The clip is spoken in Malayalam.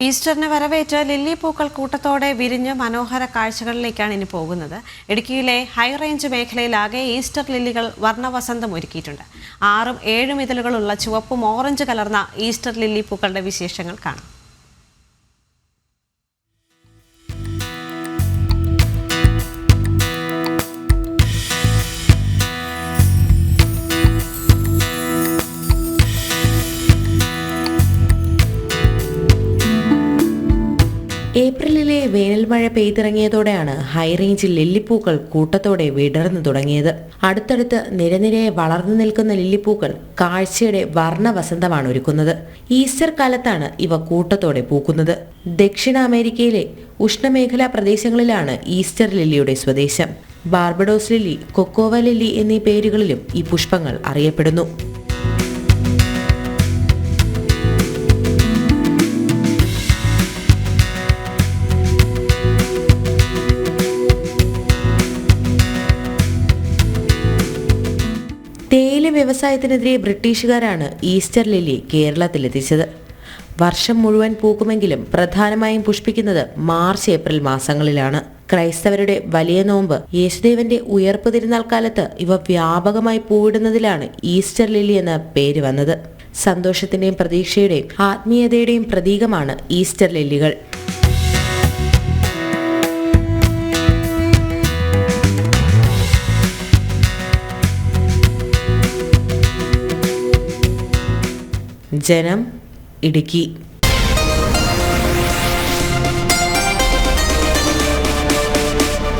ഈസ്റ്ററിനെ വരവേറ്റ് ലില്ലി പൂക്കൾ കൂട്ടത്തോടെ വിരിഞ്ഞ് മനോഹര കാഴ്ചകളിലേക്കാണ് ഇനി പോകുന്നത്. ഇടുക്കിയിലെ ഹൈ റേഞ്ച് മേഖലയിലാകെ ഈസ്റ്റർ ലില്ലികൾ വർണ്ണവസന്തം ഒരുക്കിയിട്ടുണ്ട്. 6ഉം 7ഉം ഇതളുകളുള്ള ചുവപ്പും ഓറഞ്ച് കലർന്ന ഈസ്റ്റർ ലില്ലി പൂക്കളുടെ വിശേഷങ്ങൾ കാണാം. ഏപ്രിലിലെ വേനൽമഴ പെയ്തിറങ്ങിയതോടെയാണ് ഹൈറേഞ്ചിൽ ലില്ലിപ്പൂക്കൾ കൂട്ടത്തോടെ വിടർന്നു തുടങ്ങിയത്. അടുത്തടുത്ത് നിരനിരയെ വളർന്നു നിൽക്കുന്ന ലില്ലിപ്പൂക്കൾ കാഴ്ചയുടെ വർണ്ണവസന്തമാണ് ഒരുക്കുന്നത്. ഈസ്റ്റർ കാലത്താണ് ഇവ കൂട്ടത്തോടെ പൂക്കുന്നത്. ദക്ഷിണ അമേരിക്കയിലെ ഉഷ്ണമേഖലാ പ്രദേശങ്ങളിലാണ് ഈസ്റ്റർ ലില്ലിയുടെ സ്വദേശം. ബാർബഡോസ് ലില്ലി, കൊക്കോവ ലില്ലി എന്നീ പേരുകളിലും ഈ പുഷ്പങ്ങൾ അറിയപ്പെടുന്നു. തേയില വ്യവസായത്തിനെതിരെ ബ്രിട്ടീഷുകാരാണ് ഈസ്റ്റർ ലില്ലി കേരളത്തിലെത്തിച്ചത്. വർഷം മുഴുവൻ പൂക്കുമെങ്കിലും പ്രധാനമായും പുഷ്പിക്കുന്നത് മാർച്ച് ഏപ്രിൽ മാസങ്ങളിലാണ്. ക്രൈസ്തവരുടെ വലിയ നോമ്പ്, യേശുദേവന്റെ ഉയർപ്പ് തിരുനാൾ കാലത്ത് ഇവ വ്യാപകമായി പൂവിടുന്നതിലാണ് ഈസ്റ്റർ ലില്ലി എന്ന പേര് വന്നത്. സന്തോഷത്തിന്റെയും പ്രതീക്ഷയുടെയും ആത്മീയതയുടെയും പ്രതീകമാണ് ഈസ്റ്റർ ലില്ലികൾ. ജനം, ഇടുക്കി.